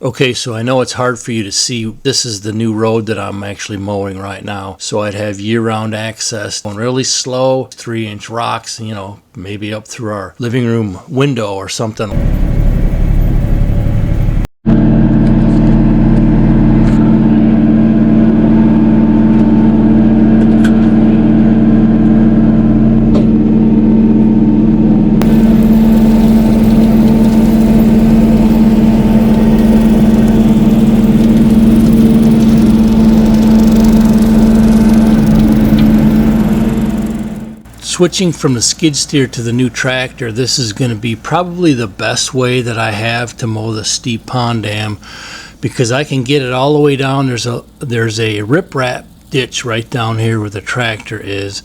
Okay, so I know it's hard for you to see. This is the new road that I'm actually mowing right now. So I'd have year-round access. Going really slow, 3-inch rocks, you know, maybe up through our living room window or something. Switching from the skid steer to the new tractor, this is going to be probably the best way that I have to mow the steep pond dam, because I can get it all the way down. There's a riprap ditch right down here where the tractor is,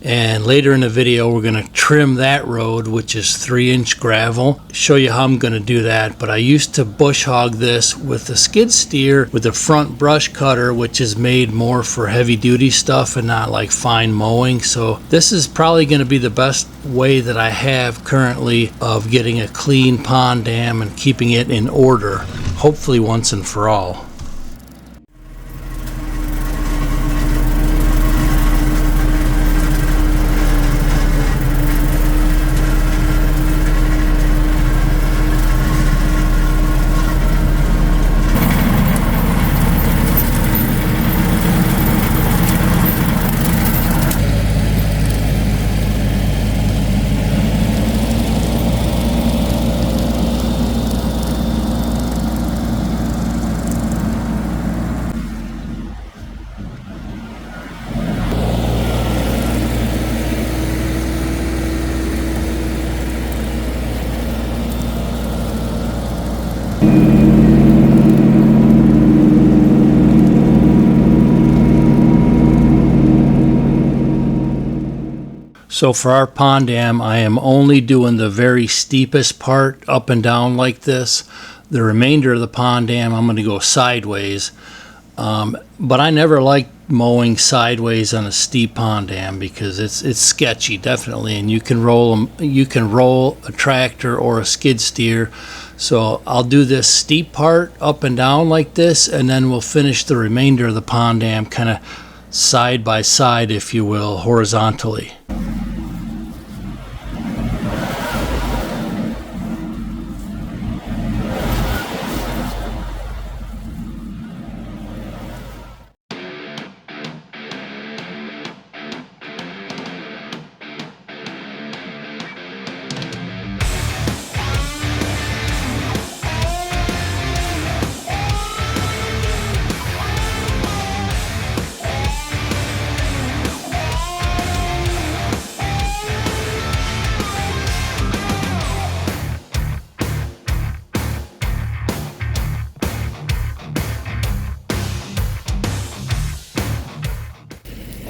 and later in the video we're going to trim that road, which is 3-inch gravel. Show you how I'm going to do that. But I used to bush hog this with the skid steer with a front brush cutter, which is made more for heavy duty stuff and not like fine mowing. So this is probably going to be the best way that I have currently of getting a clean pond dam and keeping it in order, hopefully once and for all. So for our pond dam, I am only doing the very steepest part up and down like this. The remainder of the pond dam, I'm going to go sideways. But I never liked mowing sideways on a steep pond dam because it's sketchy, definitely, and you can roll a tractor or a skid steer. So I'll do this steep part up and down like this, and then we'll finish the remainder of the pond dam kind of side by side, if you will, horizontally.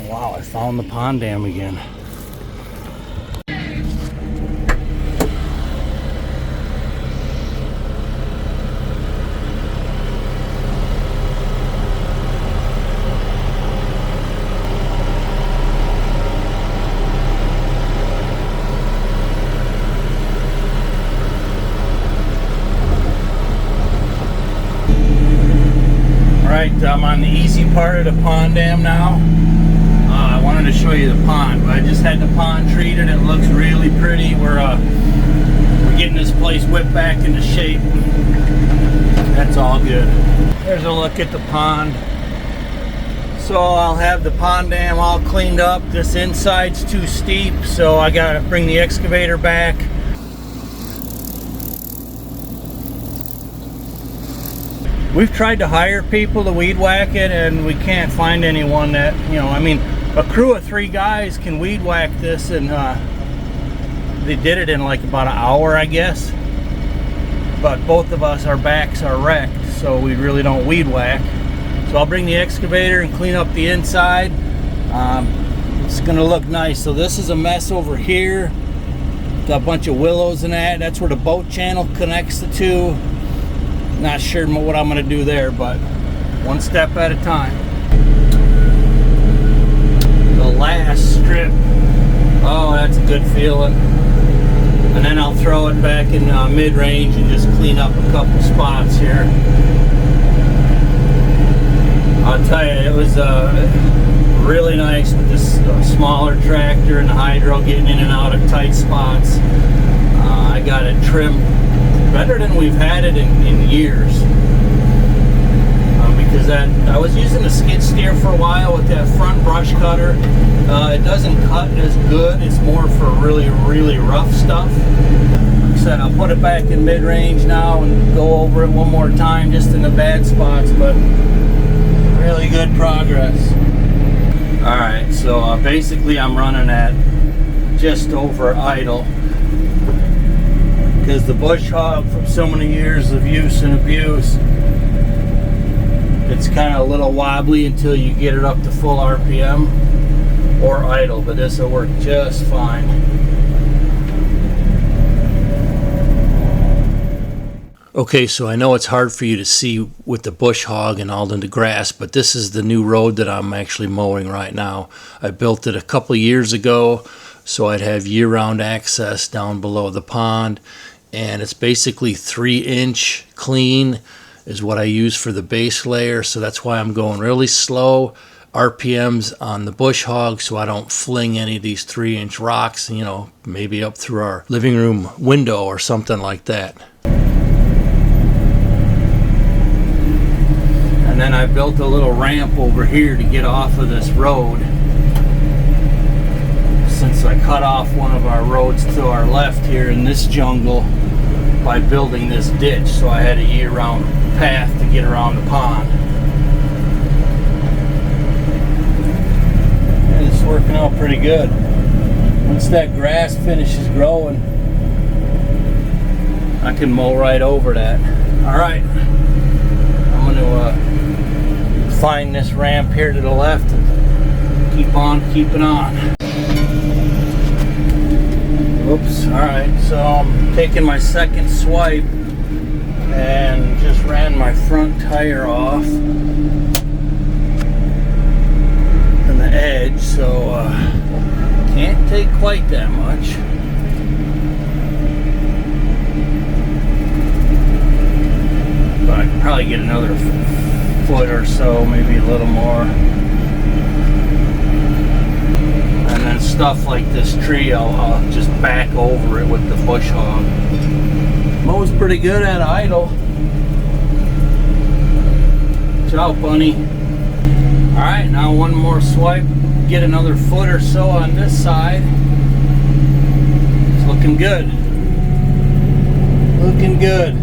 Wow, I found the pond dam again. Alright, I'm on the easy part of the pond dam now. I wanted to show you the pond, but I just had the pond treated. It looks really pretty. We're getting this place whipped back into shape. That's all good. There's a look at the pond. So I'll have the pond dam all cleaned up. This inside's too steep, so I gotta bring the excavator back. We've tried to hire people to weed whack it, and we can't find anyone that, you know, I mean, a crew of 3 guys can weed whack this, and they did it in like about an hour, I guess. But both of us, our backs are wrecked, so we really don't weed whack. So I'll bring the excavator and clean up the inside. It's gonna look nice. So this is a mess over here. Got a bunch of willows and that. That's where the boat channel connects the two. Not sure what I'm gonna do there, but one step at a time. The last strip. Oh, that's a good feeling. And then I'll throw it back in mid-range and just clean up a couple spots here. I'll tell you, it was really nice with this smaller tractor and the hydro getting in and out of tight spots. I got it trimmed better than we've had it in years. Because I was using the skid steer for a while with that front brush cutter. It doesn't cut as good. It's more for really, really rough stuff. Like I said, I'll put it back in mid-range now and go over it one more time just in the bad spots, but really good progress. Alright, so basically I'm running at just over idle because the bush hog, from so many years of use and abuse, it's kind of a little wobbly until you get it up to full RPM or idle, but this will work just fine. Okay, so I know it's hard for you to see with the bush hog and all in the grass, but this is the new road that I'm actually mowing right now. I built it a couple of years ago so I'd have year-round access down below the pond, and it's basically 3-inch clean is what I use for the base layer, so that's why I'm going really slow RPMs on the bush hog so I don't fling any of these 3-inch rocks, you know, maybe up through our living room window or something like that. And then I built a little ramp over here to get off of this road, since I cut off one of our roads to our left here in this jungle by building this ditch, so I had a year-round path to get around the pond. And it's working out pretty good. Once that grass finishes growing, I can mow right over that. Alright, I'm going to find this ramp here to the left and keep on keeping on. Oops, alright, so I'm taking my second swipe and just ran my front tire off and the edge, so can't take quite that much. But I can probably get another foot or so, maybe a little more. And then stuff like this tree, I'll just back over it with the bush hog. Mows pretty good at idle. Ciao, bunny. Alright, now one more swipe, get another foot or so on this side. It's looking good. Looking good.